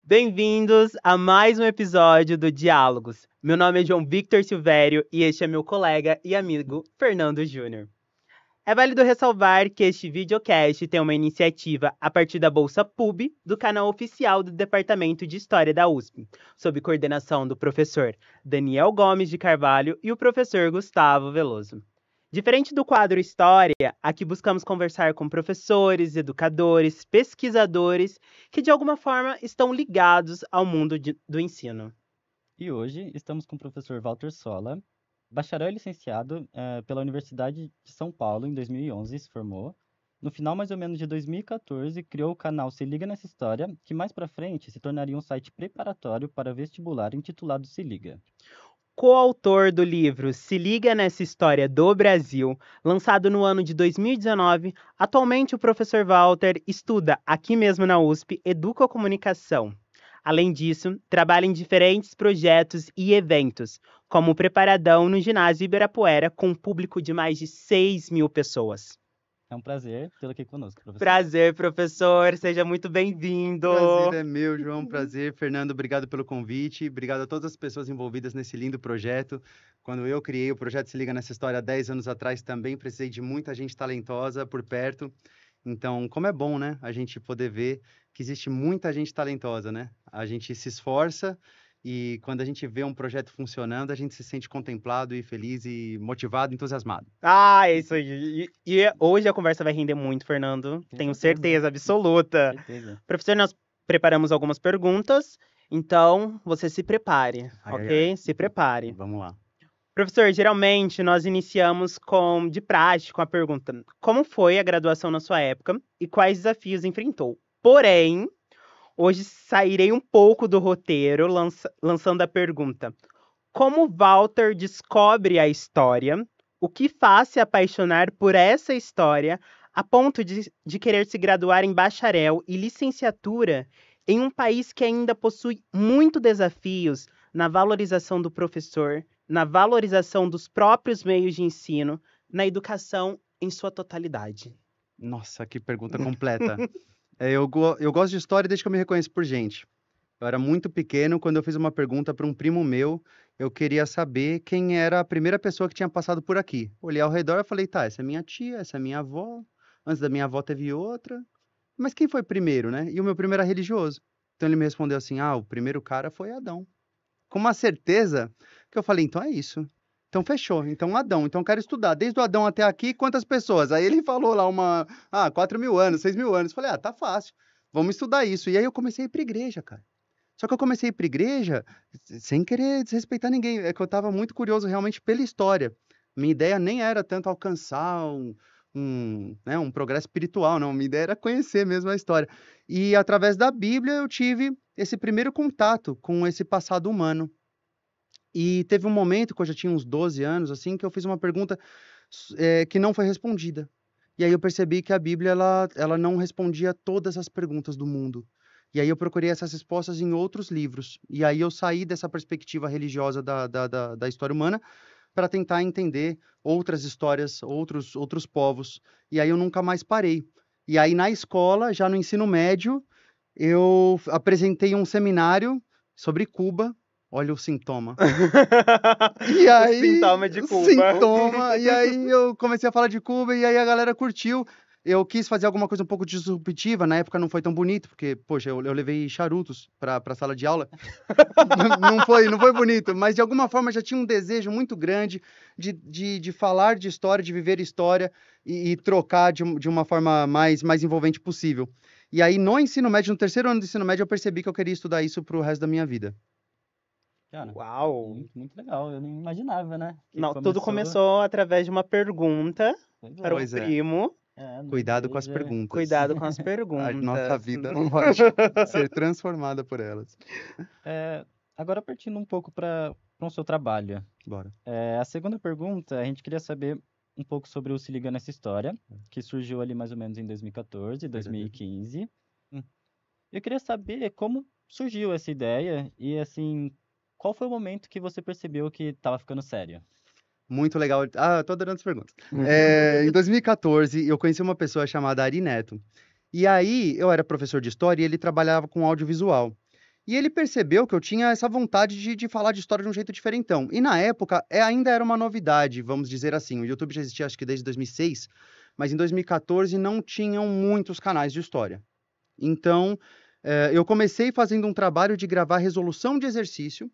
Bem-vindos a mais um episódio do Diálogos. Meu nome é João Victor Silvério e este é meu colega e amigo Fernando Júnior. É válido ressalvar que este videocast tem uma iniciativa a partir da Bolsa PUB do canal oficial do Departamento de História da USP, sob coordenação do professor Daniel Gomes de Carvalho e o professor Gustavo Veloso. Diferente do quadro História, aqui buscamos conversar com professores, educadores, pesquisadores que de alguma forma estão ligados ao mundo do ensino. E hoje estamos com o professor Walter Sola, bacharel e licenciado pela Universidade de São Paulo em 2011, se formou. No final, mais ou menos, de 2014, criou o canal Se Liga Nessa História, que mais pra frente se tornaria um site preparatório para vestibular intitulado Se Liga. Coautor do livro Se Liga Nessa História do Brasil, lançado no ano de 2019, atualmente o professor Walter estuda aqui mesmo na USP Educomunicação. Além disso, trabalha em diferentes projetos e eventos, como o Preparadão no ginásio Ibirapuera, com um público de mais de 6 mil pessoas. É um prazer tê-lo aqui conosco, professor. Prazer, professor. Seja muito bem-vindo. Prazer é meu, João. Prazer. Fernando, obrigado pelo convite. Obrigado a todas as pessoas envolvidas nesse lindo projeto. Quando eu criei o projeto Se Liga Nessa História 10 anos atrás, também precisei de muita gente talentosa por perto. Então, como é bom, né? A gente poder ver que existe muita gente talentosa, né? A gente se esforça e quando a gente vê um projeto funcionando, a gente se sente contemplado e feliz e motivado, entusiasmado. É isso aí. E hoje a conversa vai render muito, Fernando. Tenho certeza absoluta. Certeza. Professor, nós preparamos algumas perguntas, então você se prepare, ok? Se prepare. Vamos lá. Professor, geralmente nós iniciamos de praxe com a pergunta: como foi a graduação na sua época e quais desafios enfrentou? Porém, hoje sairei um pouco do roteiro, lançando a pergunta: como Walter descobre a história? O que faz se apaixonar por essa história a ponto de querer se graduar em bacharel e licenciatura em um país que ainda possui muitos desafios na valorização do professor, na valorização dos próprios meios de ensino, na educação em sua totalidade? Nossa, que pergunta completa. Eu gosto de história desde que eu me reconheço por gente. Eu era muito pequeno quando eu fiz uma pergunta para um primo meu. Eu queria saber quem era a primeira pessoa que tinha passado por aqui. Olhei ao redor e falei, tá, essa é minha tia, essa é minha avó. Antes da minha avó teve outra. Mas quem foi primeiro, né? E o meu primo era religioso. Então ele me respondeu assim, o primeiro cara foi Adão. Com uma certeza que eu falei, então é isso. Então fechou. Então Adão. Então eu quero estudar. Desde o Adão até aqui, quantas pessoas? Aí ele falou lá 4.000 anos, 6.000 anos. Falei, tá fácil. Vamos estudar isso. E aí eu comecei a ir pra igreja, cara. Só que eu comecei a ir pra igreja sem querer desrespeitar ninguém. É que eu tava muito curioso realmente pela história. Minha ideia nem era tanto alcançar um progresso espiritual, não. Minha ideia era conhecer mesmo a história. E através da Bíblia eu tive esse primeiro contato com esse passado humano. E teve um momento, que eu já tinha uns 12 anos, assim, que eu fiz uma pergunta que não foi respondida. E aí eu percebi que a Bíblia, ela não respondia todas as perguntas do mundo. E aí eu procurei essas respostas em outros livros. E aí eu saí dessa perspectiva religiosa da história humana para tentar entender outras histórias, outros povos. E aí eu nunca mais parei. E aí na escola, já no ensino médio, eu apresentei um seminário sobre Cuba. Olha o sintoma. E aí, O sintoma de Cuba. Sintoma. E aí eu comecei a falar de Cuba e aí a galera curtiu. Eu quis fazer alguma coisa um pouco disruptiva. Na época não foi tão bonito, porque, poxa, eu levei charutos pra sala de aula. Não foi bonito, mas de alguma forma já tinha um desejo muito grande de falar de história, de viver história e trocar de uma forma mais envolvente possível. E aí no ensino médio, no terceiro ano do ensino médio, eu percebi que eu queria estudar isso pro resto da minha vida. Cara, Uau! muito legal. Eu nem imaginava, né? Que Não, tudo começou através de uma pergunta para um Pois é. primo. Cuidado com as perguntas. Cuidado com as perguntas. A nossa vida pode ser transformada por elas. Agora partindo um pouco para o seu trabalho. Bora. A segunda pergunta, a gente queria saber um pouco sobre o Se Liga Nessa História, que surgiu ali mais ou menos em 2014, 2015. Eu queria saber como surgiu essa ideia e, assim, qual foi o momento que você percebeu que estava ficando sério? Muito legal. Tô adorando as perguntas. Em 2014, eu conheci uma pessoa chamada Ari Neto. E aí, eu era professor de história e ele trabalhava com audiovisual. E ele percebeu que eu tinha essa vontade de falar de história de um jeito diferentão. E na época ainda era uma novidade, vamos dizer assim. O YouTube já existia acho que desde 2006, mas em 2014 não tinham muitos canais de história. Então, eu comecei fazendo um trabalho de gravar resolução de exercício,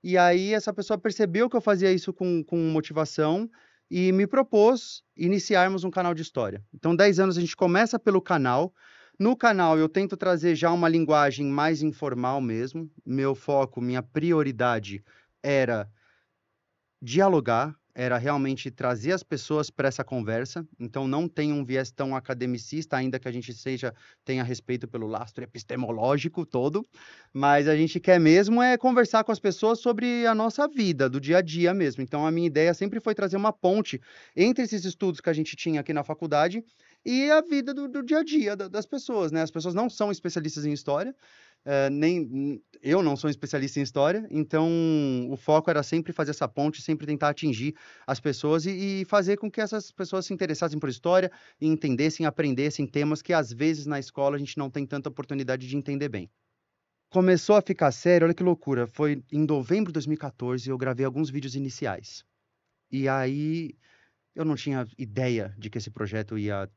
e aí essa pessoa percebeu que eu fazia isso com motivação e me propôs iniciarmos um canal de história. Então, 10 anos a gente começa pelo canal. No canal eu tento trazer já uma linguagem mais informal mesmo. Meu foco, minha prioridade era dialogar, era realmente trazer as pessoas para essa conversa. Então não tem um viés tão academicista, ainda que a gente tenha respeito pelo lastro epistemológico todo, mas a gente quer mesmo é conversar com as pessoas sobre a nossa vida, do dia a dia mesmo. Então a minha ideia sempre foi trazer uma ponte entre esses estudos que a gente tinha aqui na faculdade e a vida do dia a dia das pessoas, né? As pessoas não são especialistas em história, nem eu não sou um especialista em história, então o foco era sempre fazer essa ponte, sempre tentar atingir as pessoas e fazer com que essas pessoas se interessassem por história e entendessem, aprendessem temas que às vezes na escola a gente não tem tanta oportunidade de entender bem. Começou a ficar sério, olha que loucura, foi em novembro de 2014 eu gravei alguns vídeos iniciais. E aí eu não tinha ideia de que esse projeto ia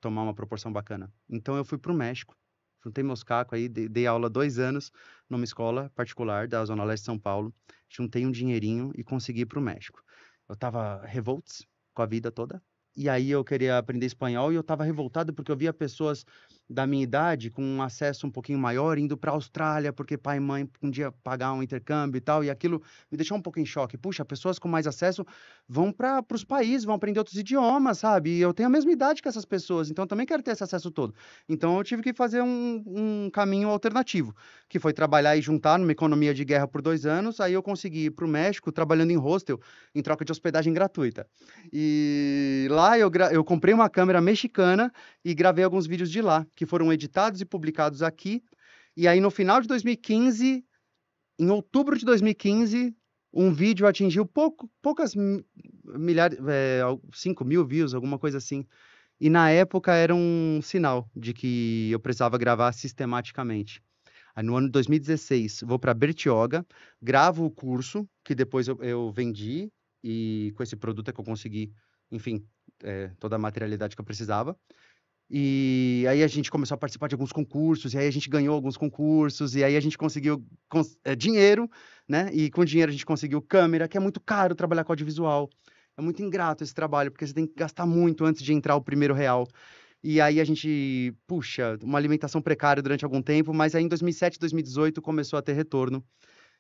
tomar uma proporção bacana. Então eu fui para o México, juntei meus cacos aí, dei aula 2 anos numa escola particular da Zona Leste de São Paulo, juntei um dinheirinho e consegui ir para o México. Eu estava revoltos com a vida toda, e aí eu queria aprender espanhol e eu estava revoltado porque eu via pessoas da minha idade com um acesso um pouquinho maior indo para a Austrália porque pai e mãe um dia pagar um intercâmbio e tal, e aquilo me deixou um pouco em choque. Puxa, pessoas com mais acesso vão para os países, vão aprender outros idiomas, sabe? E eu tenho a mesma idade que essas pessoas, então eu também quero ter esse acesso todo. Então eu tive que fazer um caminho alternativo, que foi trabalhar e juntar numa economia de guerra por 2 anos. Aí eu consegui ir para o México trabalhando em hostel, em troca de hospedagem gratuita. E lá eu comprei uma câmera mexicana e gravei alguns vídeos de lá, que foram editados e publicados aqui. E aí no final de 2015, em outubro de 2015, um vídeo atingiu poucas milhares, 5 mil views, alguma coisa assim. E na época era um sinal de que eu precisava gravar sistematicamente. Aí no ano de 2016, vou para Bertioga, gravo o curso, que depois eu vendi, e com esse produto é que eu consegui, enfim, toda a materialidade que eu precisava. E aí a gente começou a participar de alguns concursos, e aí a gente ganhou alguns concursos, e aí a gente conseguiu dinheiro, né? E com dinheiro a gente conseguiu câmera, que é muito caro trabalhar com audiovisual. É muito ingrato esse trabalho, porque você tem que gastar muito antes de entrar o primeiro real. E aí a gente, puxa, uma alimentação precária durante algum tempo, mas aí em 2007, 2018 começou a ter retorno.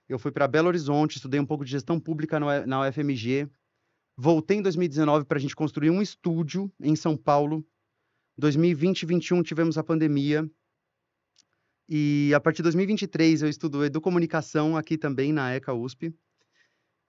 Eu fui para Belo Horizonte, estudei um pouco de gestão pública na UFMG. Voltei em 2019 para a gente construir um estúdio em São Paulo. 2020 e 2021 tivemos a pandemia. E a partir de 2023 eu estudo Educomunicação aqui também na ECA USP.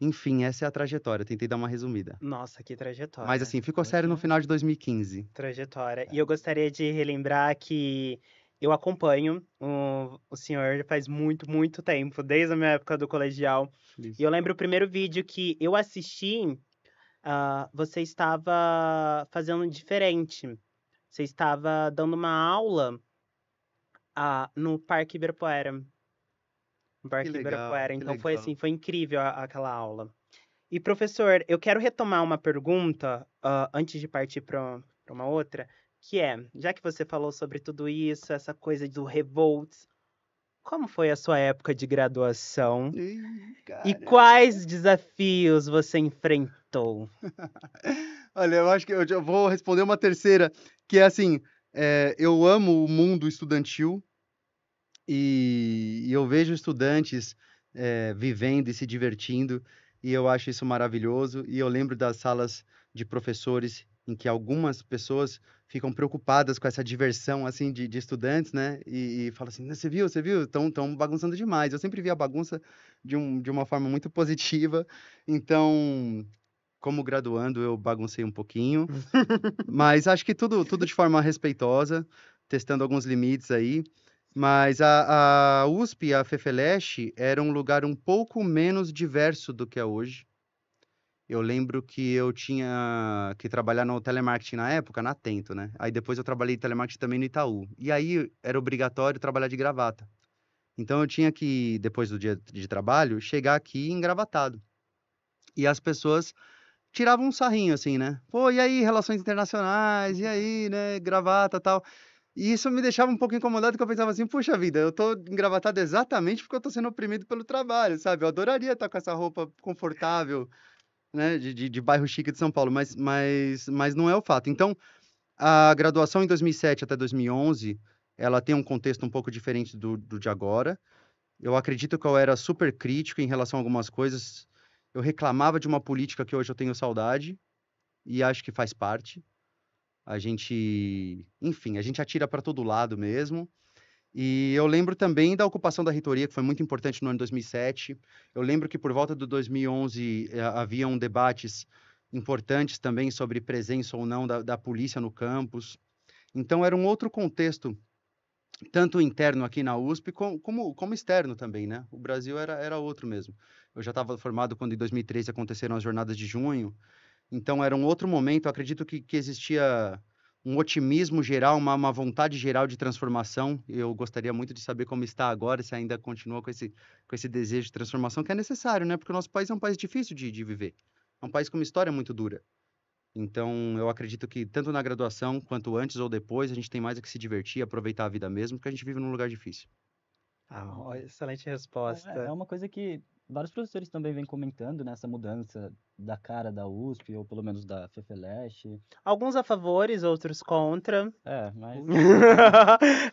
Enfim, essa é a trajetória. Tentei dar uma resumida. Nossa, que trajetória. Mas assim, ficou sério no final de 2015. Trajetória. E eu gostaria de relembrar que eu acompanho o senhor faz muito, muito tempo, desde a minha época do colegial. Feliz. E eu lembro o primeiro vídeo que eu assisti, você estava fazendo diferente. Você estava dando uma aula no Parque Ibirapuera. No Parque Que legal, Ibirapuera. que Então foi legal. assim, foi incrível aquela aula. E professor, eu quero retomar uma pergunta antes de partir para uma outra, que é, já que você falou sobre tudo isso, essa coisa do revolts, como foi a sua época de graduação Ih, e cara. quais desafios você enfrentou? Olha, eu acho que eu vou responder uma terceira, que é assim, eu amo o mundo estudantil e eu vejo estudantes vivendo e se divertindo, e eu acho isso maravilhoso. E eu lembro das salas de professores em que algumas pessoas ficam preocupadas com essa diversão assim de estudantes, né? E falam assim, você viu? Estão bagunçando demais. Eu sempre vi a bagunça de uma forma muito positiva. Então, como graduando, eu baguncei um pouquinho, mas acho que tudo de forma respeitosa, testando alguns limites aí. Mas a USP e a FEFELESH era um lugar um pouco menos diverso do que é hoje. Eu lembro que eu tinha que trabalhar no telemarketing na época, na Atento, né? Aí depois eu trabalhei em telemarketing também no Itaú. E aí era obrigatório trabalhar de gravata. Então eu tinha que, depois do dia de trabalho, chegar aqui engravatado. E as pessoas tiravam um sarrinho, assim, né? Pô, e aí, relações internacionais, e aí, né, gravata, tal. E isso me deixava um pouco incomodado, porque eu pensava assim, puxa vida, eu tô engravatado exatamente porque eu tô sendo oprimido pelo trabalho, sabe? Eu adoraria estar com essa roupa confortável, né, de bairro chique de São Paulo, mas não é o fato. Então, a graduação em 2007 até 2011, ela tem um contexto um pouco diferente do de agora. Eu acredito que eu era super crítico em relação a algumas coisas. Eu reclamava de uma política que hoje eu tenho saudade, e acho que faz parte. A gente, enfim, a gente atira para todo lado mesmo. E eu lembro também da ocupação da reitoria, que foi muito importante no ano 2007. Eu lembro que por volta do 2011 haviam debates importantes também sobre presença ou não da polícia no campus. Então era um outro contexto, tanto interno aqui na USP, como externo também, né? O Brasil era outro mesmo. Eu já estava formado quando em 2013 aconteceram as jornadas de junho, então era um outro momento. Eu acredito que existia um otimismo geral, uma vontade geral de transformação. Eu gostaria muito de saber como está agora, se ainda continua com esse desejo de transformação que é necessário, né? Porque o nosso país é um país difícil de viver. É um país com uma história muito dura. Então, eu acredito que tanto na graduação quanto antes ou depois, a gente tem mais é que se divertir, aproveitar a vida mesmo, porque a gente vive num lugar difícil. Ó, excelente É resposta. uma coisa que vários professores também vêm comentando, nessa mudança da cara da USP, ou pelo menos da FEFELESH. Alguns a favores, outros contra. Mas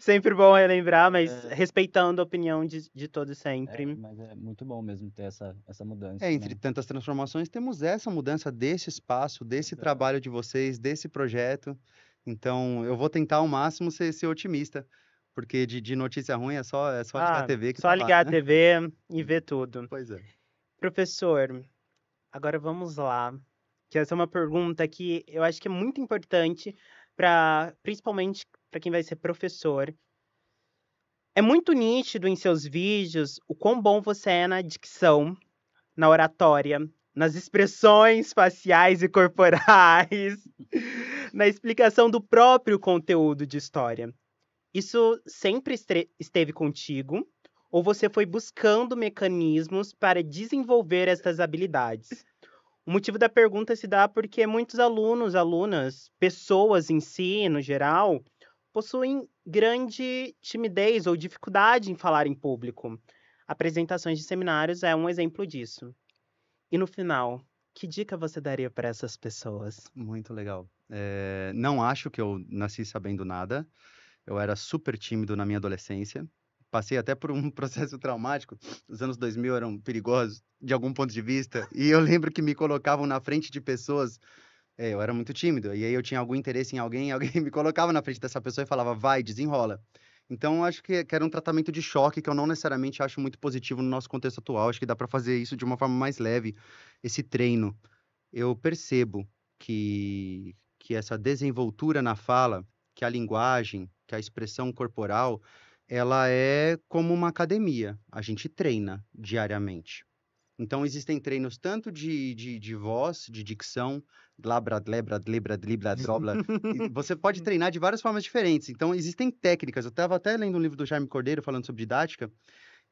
Sempre bom relembrar, mas é, respeitando a opinião de todos sempre. mas é muito bom mesmo ter essa É, mudança, entre né? tantas transformações, temos essa mudança desse espaço, desse Exato. trabalho de vocês, desse projeto. Então, eu vou tentar ao máximo ser otimista, porque de notícia ruim é só ligar a Ah, TV que só tá lá, ligar a né? TV e ver tudo. Pois é. Professor, agora vamos lá. Que essa é uma pergunta que eu acho que é muito importante para, principalmente para quem vai ser professor. É muito nítido em seus vídeos o quão bom você é na dicção, na oratória, nas expressões faciais e corporais, na explicação do próprio conteúdo de história. Isso sempre esteve contigo? Ou você foi buscando mecanismos para desenvolver essas habilidades? O motivo da pergunta se dá porque muitos alunos, alunas, pessoas em si, no geral, possuem grande timidez ou dificuldade em falar em público. Apresentações de seminários é um exemplo disso. E no final, que dica você daria para essas pessoas? Muito legal. Não acho que eu nasci sabendo nada. Eu era super tímido na minha adolescência. Passei até por um processo traumático. Os anos 2000 eram perigosos, de algum ponto de vista. E eu lembro que me colocavam na frente de pessoas. Eu era muito tímido. E aí eu tinha algum interesse em alguém, alguém me colocava na frente dessa pessoa e falava, vai, desenrola. Então, eu acho que era um tratamento de choque que eu não necessariamente acho muito positivo no nosso contexto atual. Acho que dá para fazer isso de uma forma mais leve, esse treino. Eu percebo que essa desenvoltura na fala, que a linguagem, que a expressão corporal, ela é como uma academia. A gente treina diariamente. Então, existem treinos tanto de voz, de dicção, blabra, blebra, dlebra, dribla, drobla. E você pode treinar de várias formas diferentes. Então, existem técnicas. Eu estava até lendo um livro do Jaime Cordeiro falando sobre didática,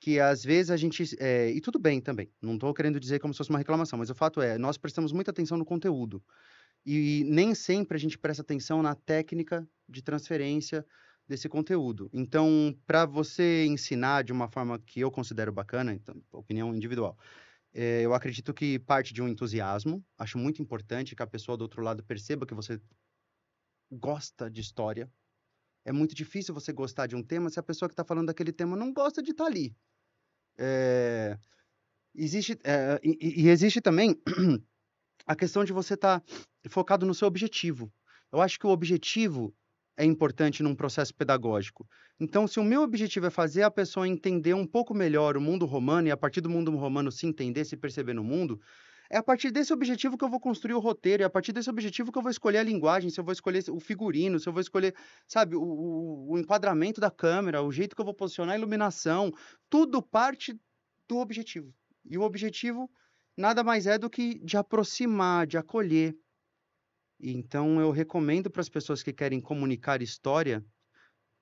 que às vezes a gente. E tudo bem também, não estou querendo dizer como se fosse uma reclamação, mas o fato é, nós prestamos muita atenção no conteúdo. E nem sempre a gente presta atenção na técnica de transferência desse conteúdo. Então, para você ensinar de uma forma que eu considero bacana, então, opinião individual, eu acredito que parte de um entusiasmo. Acho muito importante que a pessoa do outro lado perceba que você gosta de história. É muito difícil você gostar de um tema se a pessoa que está falando daquele tema não gosta de estar ali. É, e existe também a questão de você estar focado no seu objetivo. Eu acho que o objetivo é importante num processo pedagógico. Então, se o meu objetivo é fazer a pessoa entender um pouco melhor o mundo romano e a partir do mundo romano se entender, se perceber no mundo, é a partir desse objetivo que eu vou construir o roteiro, é a partir desse objetivo que eu vou escolher a linguagem, se eu vou escolher o figurino, se eu vou escolher, sabe, o enquadramento da câmera, o jeito que eu vou posicionar a iluminação, tudo parte do objetivo. E o objetivo nada mais é do que de aproximar, de acolher. Então, eu recomendo para as pessoas que querem comunicar história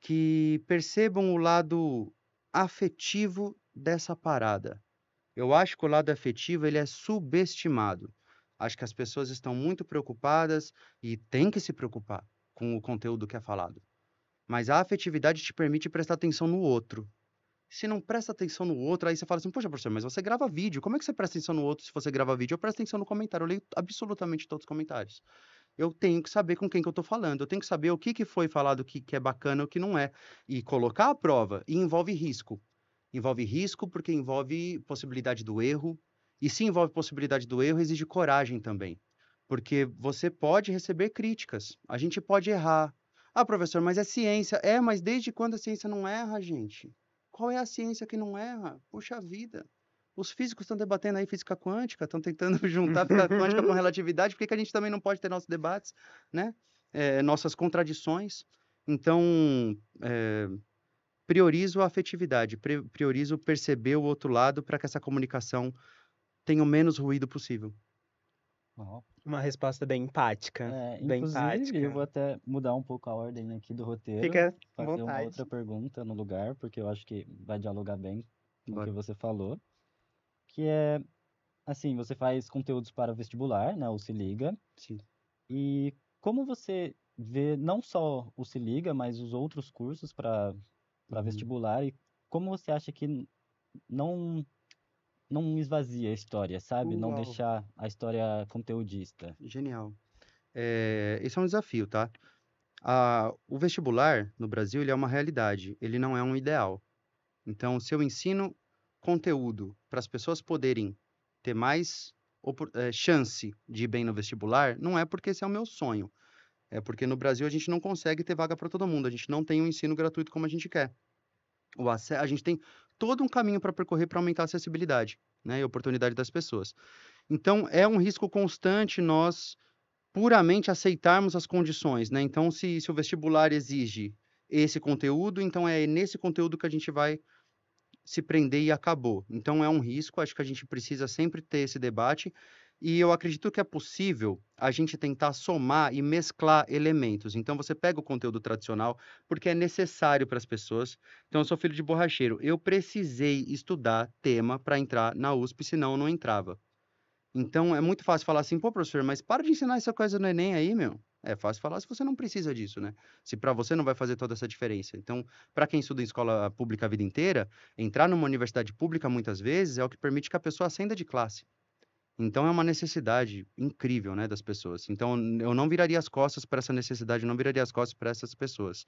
que percebam o lado afetivo dessa parada. Eu acho que o lado afetivo ele é subestimado. Acho que as pessoas estão muito preocupadas e têm que se preocupar com o conteúdo que é falado. Mas a afetividade te permite prestar atenção no outro. Se não presta atenção no outro, aí você fala assim, poxa, professor, mas você grava vídeo. Como é que você presta atenção no outro se você grava vídeo? Eu presto atenção no comentário, eu leio absolutamente todos os comentários. Eu tenho que saber com quem que eu tô falando, eu tenho que saber o que foi falado que é bacana e o que não é. E colocar a prova, e envolve risco. Envolve risco porque envolve possibilidade do erro. E se envolve possibilidade do erro, exige coragem também. Porque você pode receber críticas, a gente pode errar. Ah, professor, mas é ciência. É, mas desde quando a ciência não erra, gente? Qual é a ciência que não erra? Puxa vida. Os físicos estão debatendo aí física quântica, estão tentando juntar física quântica com relatividade, por que que a gente também não pode ter nossos debates, né? Nossas contradições. Então, é, priorizo a afetividade, priorizo perceber o outro lado para que essa comunicação tenha o menos ruído possível. Ó. Uma resposta bem empática. Bem Inclusive, eu vou empática. até mudar um pouco a ordem aqui do roteiro, Fica à fazer uma vontade. outra pergunta no lugar, porque eu acho que vai dialogar bem com o que Bora. você falou, que é, assim, você faz conteúdos para vestibular, né, o Se Liga, Sim. e como você vê não só o Se Liga, mas os outros cursos para Uhum. vestibular, e como você acha que não não esvazia a história, sabe? Não Uau. deixar a história conteudista. Genial. Esse é um desafio, tá? O vestibular no Brasil ele é uma realidade, ele não é um ideal. Então, se eu ensino conteúdo para as pessoas poderem ter mais chance de ir bem no vestibular, não é porque esse é o meu sonho. É porque no Brasil a gente não consegue ter vaga para todo mundo, a gente não tem um ensino gratuito como a gente quer. A gente tem todo um caminho para percorrer para aumentar a acessibilidade, né, e a oportunidade das pessoas. Então, é um risco constante nós puramente aceitarmos as condições, né? Então, se o vestibular exige esse conteúdo, então é nesse conteúdo que a gente vai se prender e acabou. Então, é um risco, acho que a gente precisa sempre ter esse debate, e eu acredito que é possível a gente tentar somar e mesclar elementos. Então, você pega o conteúdo tradicional, porque é necessário para as pessoas. Então, eu sou filho de borracheiro, eu precisei estudar tema para entrar na USP, senão eu não entrava. Então, é muito fácil falar assim, pô, professor, mas para de ensinar essa coisa no Enem aí, meu. É fácil falar se você não precisa disso, né? Se para você não vai fazer toda essa diferença. Então, para quem estuda em escola pública a vida inteira, entrar numa universidade pública, muitas vezes, é o que permite que a pessoa ascenda de classe. Então, é uma necessidade incrível, né, das pessoas. Então, eu não viraria as costas para essa necessidade, eu não viraria as costas para essas pessoas.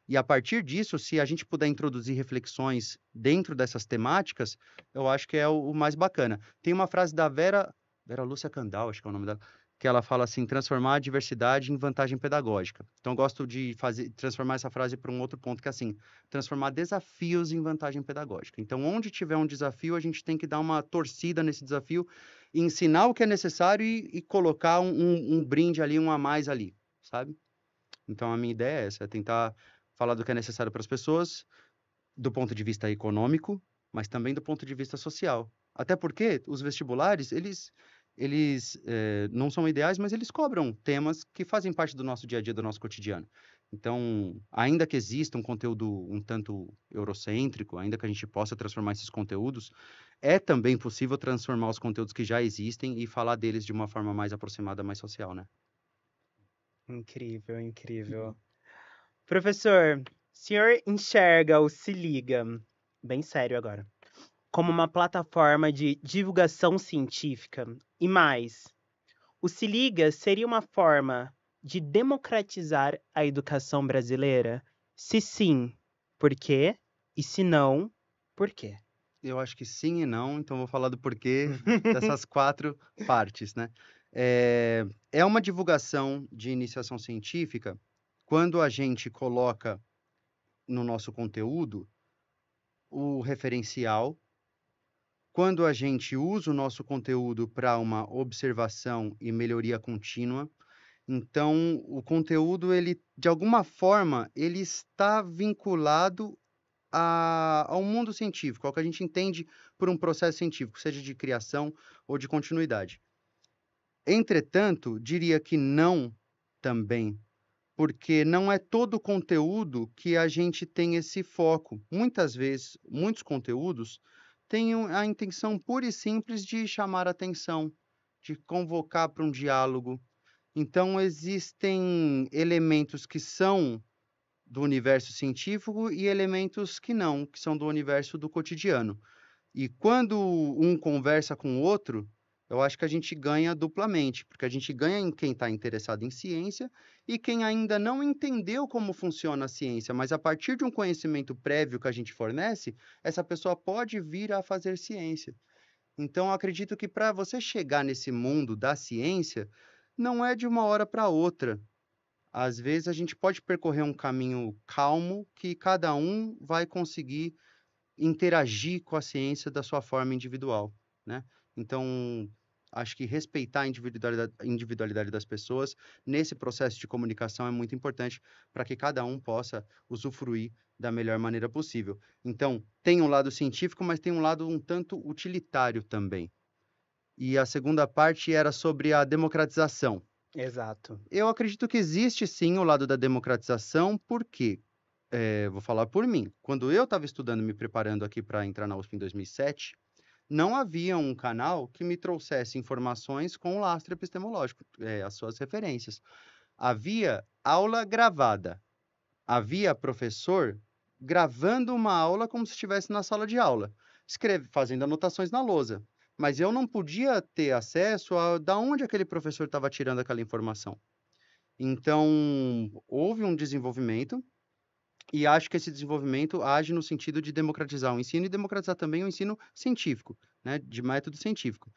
E a partir disso, se a gente puder introduzir reflexões dentro dessas temáticas, eu acho que é o mais bacana. Tem uma frase da Vera Lúcia Candal, acho que é o nome dela, que ela fala assim, transformar a diversidade em vantagem pedagógica. Então, eu gosto de transformar essa frase para um outro ponto, que é assim, transformar desafios em vantagem pedagógica. Então, onde tiver um desafio, a gente tem que dar uma torcida nesse desafio, e ensinar o que é necessário e colocar um brinde ali, um a mais ali, sabe? Então, a minha ideia é essa, é tentar falar do que é necessário para as pessoas, do ponto de vista econômico, mas também do ponto de vista social. Até porque os vestibulares, eles não são ideais, mas eles cobram temas que fazem parte do nosso dia a dia, do nosso cotidiano. Então, ainda que exista um conteúdo um tanto eurocêntrico, ainda que a gente possa transformar esses conteúdos, é também possível transformar os conteúdos que já existem e falar deles de uma forma mais aproximada, mais social, né? Incrível, incrível. Professor, o senhor enxerga o Se Liga, bem sério agora, como uma plataforma de divulgação científica? E mais, o Se Liga seria uma forma de democratizar a educação brasileira? Se sim, por quê? E se não, por quê? Eu acho que sim e não, então vou falar do porquê dessas 4 partes, né? É uma divulgação de iniciação científica quando a gente coloca no nosso conteúdo o referencial, quando a gente usa o nosso conteúdo para uma observação e melhoria contínua. Então, o conteúdo, ele, de alguma forma, ele está vinculado ao mundo científico, ao que a gente entende por um processo científico, seja de criação ou de continuidade. Entretanto, diria que não também, porque não é todo conteúdo que a gente tem esse foco. Muitas vezes, muitos conteúdos têm a intenção pura e simples de chamar atenção, de convocar para um diálogo. Então, existem elementos que são do universo científico e elementos que não, que são do universo do cotidiano. E quando um conversa com o outro, eu acho que a gente ganha duplamente, porque a gente ganha em quem está interessado em ciência e quem ainda não entendeu como funciona a ciência, mas a partir de um conhecimento prévio que a gente fornece, essa pessoa pode vir a fazer ciência. Então, eu acredito que para você chegar nesse mundo da ciência, não é de uma hora para outra. Às vezes a gente pode percorrer um caminho calmo que cada um vai conseguir interagir com a ciência da sua forma individual, né? Então, acho que respeitar a individualidade das pessoas nesse processo de comunicação é muito importante para que cada um possa usufruir da melhor maneira possível. Então, tem um lado científico, mas tem um lado um tanto utilitário também. E a segunda parte era sobre a democratização. Exato. Eu acredito que existe sim o lado da democratização, porque, vou falar por mim, quando eu estava estudando, me preparando aqui para entrar na USP em 2007, não havia um canal que me trouxesse informações com lastro epistemológico, as suas referências. Havia aula gravada, havia professor gravando uma aula como se estivesse na sala de aula, fazendo anotações na lousa. Mas eu não podia ter acesso a da onde aquele professor estava tirando aquela informação. Então, houve um desenvolvimento, e acho que esse desenvolvimento age no sentido de democratizar o ensino e democratizar também o ensino científico, né, de método científico.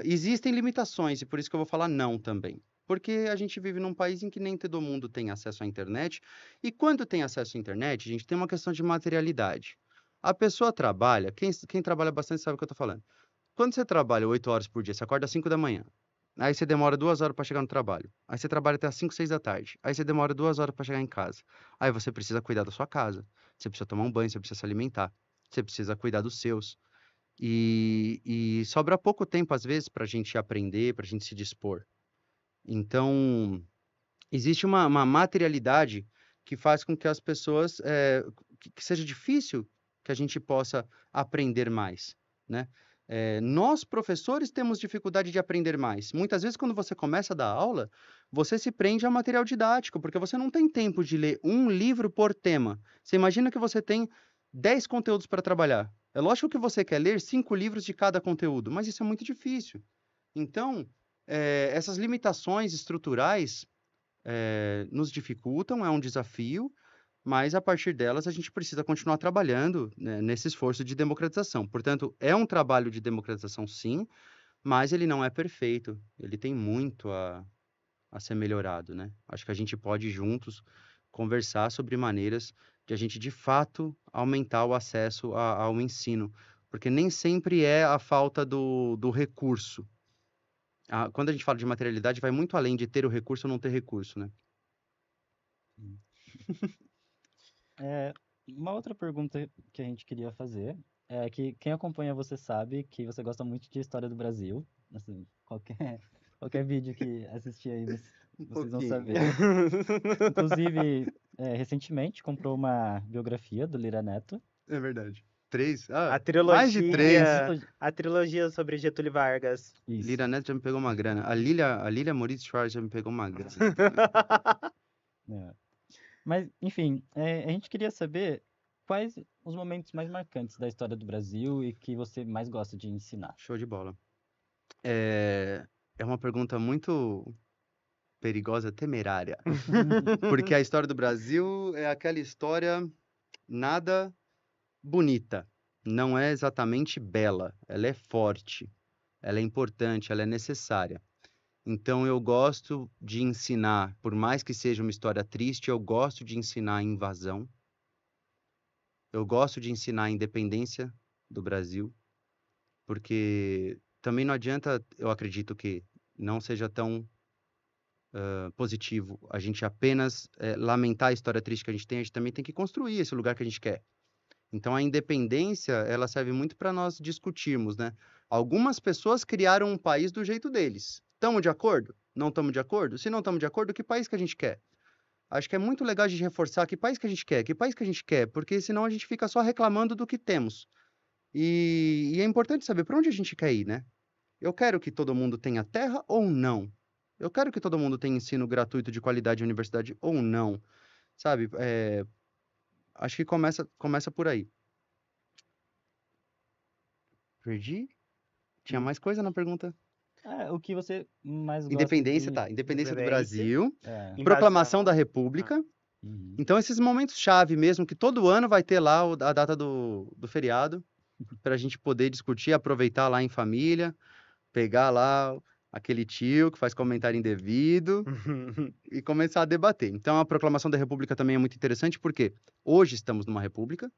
Existem limitações, e por isso que eu vou falar não também. Porque a gente vive num país em que nem todo mundo tem acesso à internet, e quando tem acesso à internet, a gente tem uma questão de materialidade. A pessoa trabalha, quem trabalha bastante sabe o que eu estou falando. Quando você trabalha 8 horas por dia, você acorda às 5 da manhã, aí você demora 2 horas para chegar no trabalho, aí você trabalha até às 5, 6 da tarde, aí você demora 2 horas para chegar em casa, aí você precisa cuidar da sua casa, você precisa tomar um banho, você precisa se alimentar, você precisa cuidar dos seus, e sobra pouco tempo, às vezes, para a gente aprender, para a gente se dispor. Então, existe uma materialidade que faz com que as pessoas, que seja difícil que a gente possa aprender mais, né? Nós, professores, temos dificuldade de aprender mais. Muitas vezes, quando você começa a dar aula, você se prende ao material didático, porque você não tem tempo de ler um livro por tema. Você imagina que você tem 10 conteúdos para trabalhar. É lógico que você quer ler 5 livros de cada conteúdo, mas isso é muito difícil. Então, essas limitações estruturais nos dificultam, é um desafio, mas a partir delas a gente precisa continuar trabalhando, né, nesse esforço de democratização. Portanto, é um trabalho de democratização, sim, mas ele não é perfeito. Ele tem muito a ser melhorado, né? Acho que a gente pode juntos conversar sobre maneiras de a gente, de fato, aumentar o acesso ao ensino, porque nem sempre é a falta do recurso. Quando a gente fala de materialidade, vai muito além de ter o recurso ou não ter recurso, né? Uma outra pergunta que a gente queria fazer é que quem acompanha você sabe que você gosta muito de história do Brasil. Assim, qualquer vídeo que assistir aí, vocês vão pouquinho. saber. Inclusive, recentemente comprou uma biografia do Lira Neto. É verdade. 3? A Mais de 3. a trilogia sobre Getúlio Vargas. Isso. Lira Neto já me pegou uma grana. A Lilia Moritz Schwarz já me pegou uma grana. É. Mas, enfim, a gente queria saber quais os momentos mais marcantes da história do Brasil e que você mais gosta de ensinar. Show de bola. É uma pergunta muito perigosa, temerária. Porque a história do Brasil é aquela história nada bonita. Não é exatamente bela. Ela é forte. Ela é importante. Ela é necessária. Então, eu gosto de ensinar, por mais que seja uma história triste, eu gosto de ensinar a invasão. Eu gosto de ensinar a independência do Brasil, porque também não adianta, eu acredito que não seja tão positivo a gente apenas lamentar a história triste que a gente também tem que construir esse lugar que a gente quer. Então, a independência, ela serve muito para nós discutirmos, né? Algumas pessoas criaram um país do jeito deles. Estamos de acordo? Não estamos de acordo? Se não estamos de acordo, que país que a gente quer? Acho que é muito legal a gente reforçar que país que a gente quer, porque senão a gente fica só reclamando do que temos. E é importante saber para onde a gente quer ir, né? Eu quero que todo mundo tenha terra ou não? Eu quero que todo mundo tenha ensino gratuito de qualidade em universidade ou não? Sabe? Acho que começa por aí. Perdi? Tinha mais coisa na pergunta? O que você mais gosta Independência, de... tá. Independência do Independência. Brasil. É. Proclamação da Invasão. República. Uhum. Então, esses momentos-chave mesmo, que todo ano vai ter lá a data do feriado, para a gente poder discutir, aproveitar lá em família, pegar lá aquele tio que faz comentário indevido e começar a debater. Então, a proclamação da República também é muito interessante, porque hoje estamos numa república,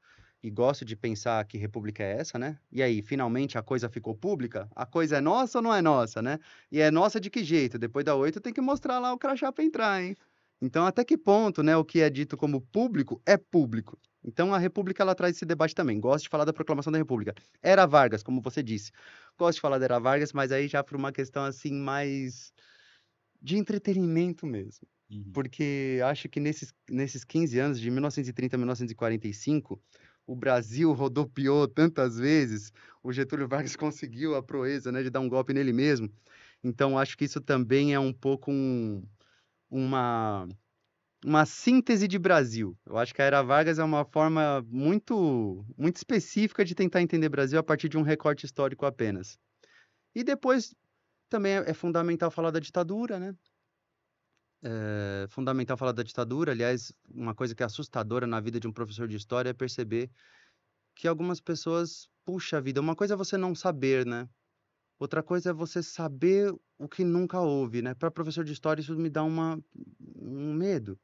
e gosto de pensar que república é essa, né? E aí, finalmente a coisa ficou pública? A coisa é nossa ou não é nossa, né? E é nossa de que jeito? Depois da 8 tem que mostrar lá o crachá para entrar, hein? Então, até que ponto, né, o que é dito como público é público? Então, a República, ela traz esse debate também. Gosto de falar da proclamação da República. Era Vargas, como você disse. Gosto de falar da Era Vargas, mas aí já por uma questão, assim, mais de entretenimento mesmo. Uhum. Porque acho que nesses 15 anos, de 1930 a 1945, o Brasil rodopiou tantas vezes, o Getúlio Vargas conseguiu a proeza, né, de dar um golpe nele mesmo. Então, acho que isso também é um pouco uma síntese de Brasil. Eu acho que a Era Vargas é uma forma muito, muito específica de tentar entender Brasil a partir de um recorte histórico apenas. E depois também é fundamental falar da ditadura, né? É fundamental falar da ditadura. Aliás, uma coisa que é assustadora na vida de um professor de história é perceber que algumas pessoas, puxa vida, uma coisa é você não saber, né? Outra coisa é você saber o que nunca houve, né? Para professor de história, isso me dá um medo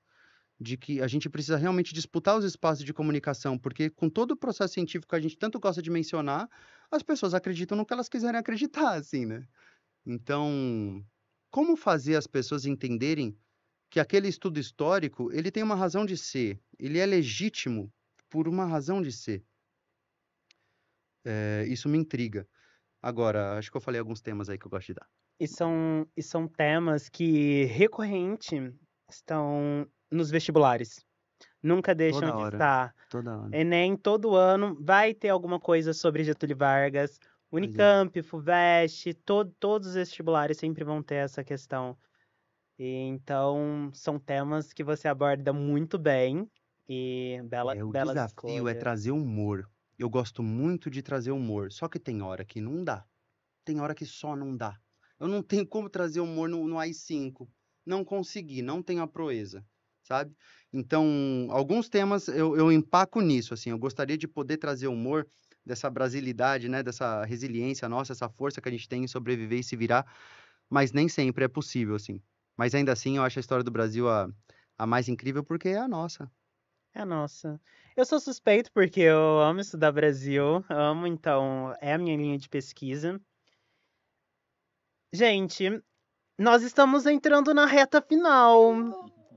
de que a gente precisa realmente disputar os espaços de comunicação, porque com todo o processo científico que a gente tanto gosta de mencionar, as pessoas acreditam no que elas quiserem acreditar, assim, né? Então, como fazer as pessoas entenderem que aquele estudo histórico, ele tem uma razão de ser, ele é legítimo por uma razão de ser? Isso me intriga. Agora, acho que eu falei alguns temas aí que eu gosto de dar. E são temas que recorrente estão nos vestibulares. Nunca deixam Toda de hora, estar. toda hora. Enem, todo ano, vai ter alguma coisa sobre Getúlio Vargas. Pois é. Unicamp, FUVEST, todos os vestibulares sempre vão ter essa questão. E, então, são temas que você aborda muito bem. E O belas desafio é escolhas. trazer humor. Eu gosto muito de trazer humor, só que tem hora que não dá. Tem hora que só não dá. Eu não tenho como trazer humor no AI-5. Não consegui, não tenho a proeza, sabe? Então, alguns temas eu empaco nisso, assim. Eu gostaria de poder trazer humor dessa brasilidade, né? Dessa resiliência nossa, essa força que a gente tem em sobreviver e se virar, mas nem sempre é possível, assim. Mas ainda assim, eu acho a história do Brasil a mais incrível porque é a nossa. É, nossa. Eu sou suspeito porque eu amo estudar Brasil, amo, então é a minha linha de pesquisa. Gente, nós estamos entrando na reta final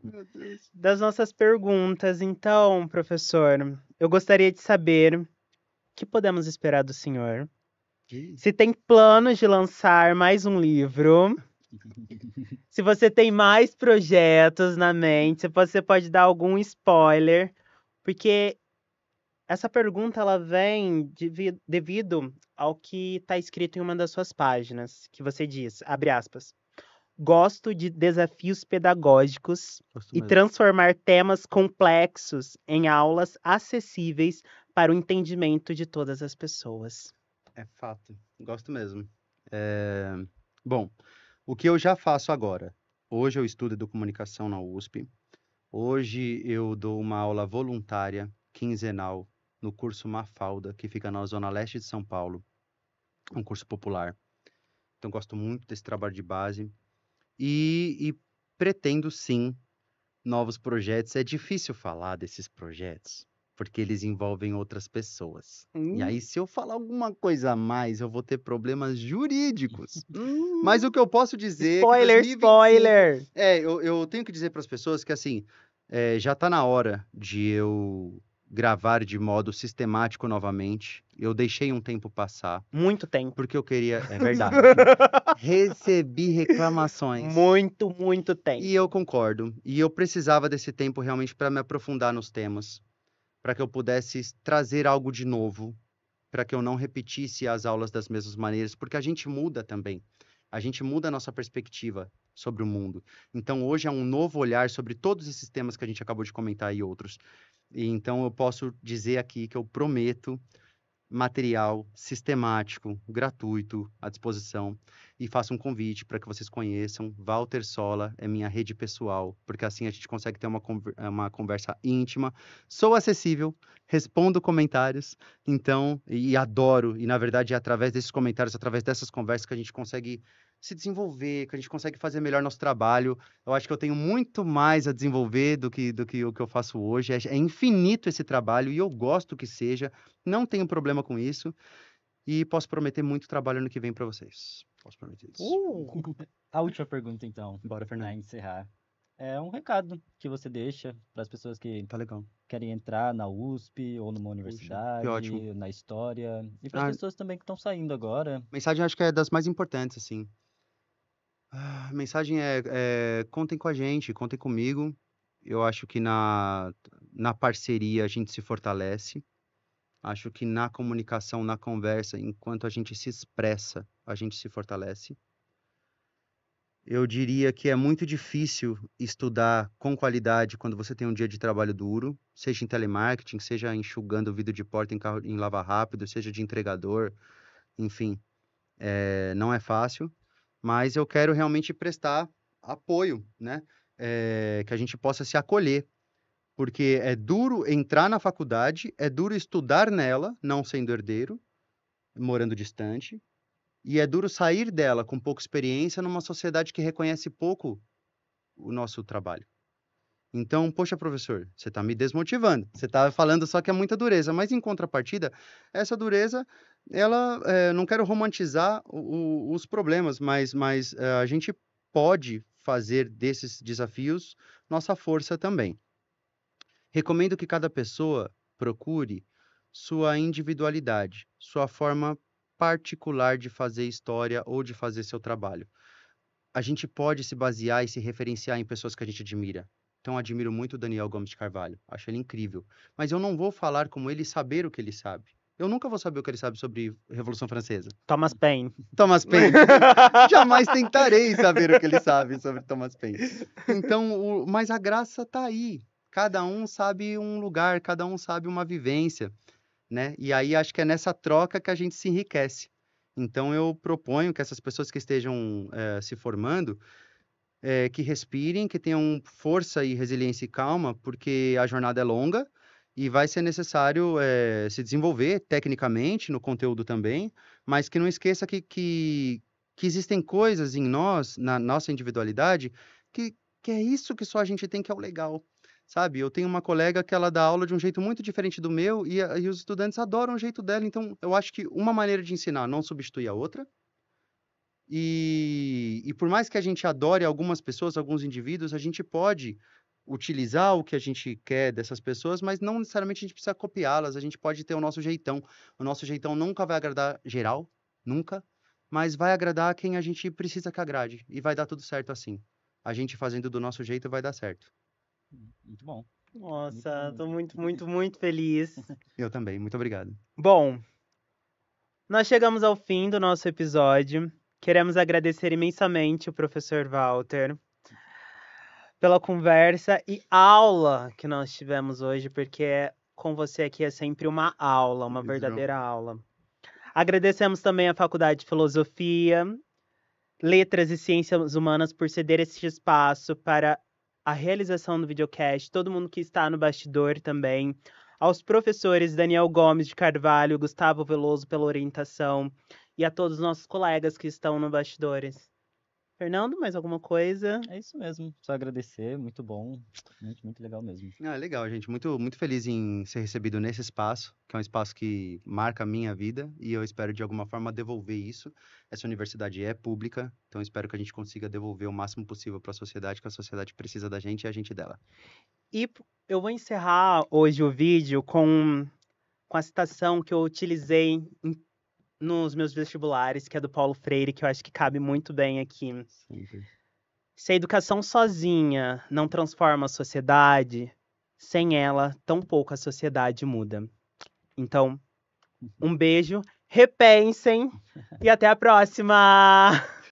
Meu Deus. das nossas perguntas. Então, professor, eu gostaria de saber o que podemos esperar do senhor. Se tem planos de lançar mais um livro, se você tem mais projetos na mente, se você pode dar algum spoiler, porque essa pergunta ela vem devido ao que está escrito em uma das suas páginas, que você diz, abre aspas, gosto de desafios pedagógicos Gosto e mesmo. transformar temas complexos em aulas acessíveis para o entendimento de todas as pessoas. É fato, gosto mesmo. Bom, o que eu já faço agora? Hoje eu estudo educomunicação na USP. Hoje eu dou uma aula voluntária, quinzenal, no curso Mafalda, que fica na Zona Leste de São Paulo. Um curso popular. Então gosto muito desse trabalho de base. E pretendo, sim, novos projetos. É difícil falar desses projetos, porque eles envolvem outras pessoas. E aí, se eu falar alguma coisa a mais, eu vou ter problemas jurídicos. Mas o que eu posso dizer Spoiler, é que 2025... spoiler! eu tenho que dizer para as pessoas que, assim, já está na hora de eu gravar de modo sistemático novamente. Eu deixei um tempo passar, Muito tempo. porque eu queria... É verdade. Recebi reclamações. Muito tempo. E eu concordo. E eu precisava desse tempo realmente para me aprofundar nos temas, para que eu pudesse trazer algo de novo, para que eu não repetisse as aulas das mesmas maneiras, porque a gente muda também. A gente muda a nossa perspectiva sobre o mundo. Então, hoje é um novo olhar sobre todos esses temas que a gente acabou de comentar e outros. E então, eu posso dizer aqui que eu prometo material sistemático, gratuito, à disposição. E faço um convite para que vocês conheçam. Walter Sola é minha rede pessoal, porque assim a gente consegue ter uma conversa íntima. Sou acessível, respondo comentários, então, e adoro. E, na verdade, é através desses comentários, através dessas conversas que a gente consegue se desenvolver, que a gente consegue fazer melhor nosso trabalho. Eu acho que eu tenho muito mais a desenvolver do que o que eu faço hoje. É infinito esse trabalho e eu gosto que seja. Não tenho problema com isso e posso prometer muito trabalho no que vem para vocês. Posso prometer isso. A última pergunta, então, Bora, para Fernando. encerrar. É um recado que você deixa para as pessoas que Tá legal. querem entrar na USP ou numa que universidade, ótimo. na história, e para as Ah, pessoas também que estão saindo agora. mensagem acho que é das mais importantes, assim. A mensagem contem com a gente, contem comigo. Eu acho que na parceria a gente se fortalece. Acho que na comunicação, na conversa, enquanto a gente se expressa, a gente se fortalece. Eu diria que é muito difícil estudar com qualidade quando você tem um dia de trabalho duro, seja em telemarketing, seja enxugando vidro de porta em carro em lava rápido, seja de entregador, enfim, não é fácil, mas eu quero realmente prestar apoio, né? Que a gente possa se acolher, porque é duro entrar na faculdade, é duro estudar nela, não sendo herdeiro, morando distante, e é duro sair dela com pouca experiência numa sociedade que reconhece pouco o nosso trabalho. Então, poxa, professor, você está me desmotivando. Você está falando só que é muita dureza, mas em contrapartida, essa dureza, ela, não quero romantizar os problemas, mas a gente pode fazer desses desafios nossa força também. Recomendo que cada pessoa procure sua individualidade, sua forma particular de fazer história ou de fazer seu trabalho. A gente pode se basear e se referenciar em pessoas que a gente admira. Então, admiro muito o Daniel Gomes de Carvalho. Acho ele incrível. Mas eu não vou falar como ele e saber o que ele sabe. Eu nunca vou saber o que ele sabe sobre Revolução Francesa. Thomas Paine. Thomas Paine. Jamais tentarei saber o que ele sabe sobre Thomas Paine. Então, mas a graça está aí. Cada um sabe um lugar, cada um sabe uma vivência, né? E aí acho que é nessa troca que a gente se enriquece. Então, eu proponho que essas pessoas que estejam se formando, que respirem, que tenham força e resiliência e calma, porque a jornada é longa e vai ser necessário se desenvolver tecnicamente, no conteúdo também, mas que não esqueça que existem coisas em nós, na nossa individualidade, que é isso que só a gente tem, que é o legal. Sabe, eu tenho uma colega que ela dá aula de um jeito muito diferente do meu e os estudantes adoram o jeito dela, então eu acho que uma maneira de ensinar não substitui a outra, e por mais que a gente adore algumas pessoas, alguns indivíduos, a gente pode utilizar o que a gente quer dessas pessoas, mas não necessariamente a gente precisa copiá-las, a gente pode ter o nosso jeitão. O nosso jeitão nunca vai agradar geral, nunca, mas vai agradar quem a gente precisa que agrade, e vai dar tudo certo assim. A gente fazendo do nosso jeito vai dar certo. Muito bom. Nossa, Muito tô muito feliz. Eu também, muito obrigado. Bom, nós chegamos ao fim do nosso episódio. Queremos agradecer imensamente o professor Walter pela conversa e aula que nós tivemos hoje, porque com você aqui é sempre uma aula, uma verdadeira aula. Agradecemos também à Faculdade de Filosofia, Letras e Ciências Humanas por ceder esse espaço para a realização do videocast, todo mundo que está no bastidor também, aos professores Daniel Gomes de Carvalho, Gustavo Veloso pela orientação e a todos os nossos colegas que estão no bastidores. Fernando, mais alguma coisa? É isso mesmo. Só agradecer. Muito bom. Muito, muito legal mesmo. Ah, legal, gente. Muito, muito feliz em ser recebido nesse espaço, que é um espaço que marca a minha vida e eu espero de alguma forma devolver isso. Essa universidade é pública, então espero que a gente consiga devolver o máximo possível para a sociedade, que a sociedade precisa da gente e a gente dela. E eu vou encerrar hoje o vídeo com a citação que eu utilizei nos meus vestibulares, que é do Paulo Freire, que eu acho que cabe muito bem aqui. Sempre. Se a educação sozinha não transforma a sociedade, sem ela, tão pouco a sociedade muda. Então, um beijo, repensem e até a próxima!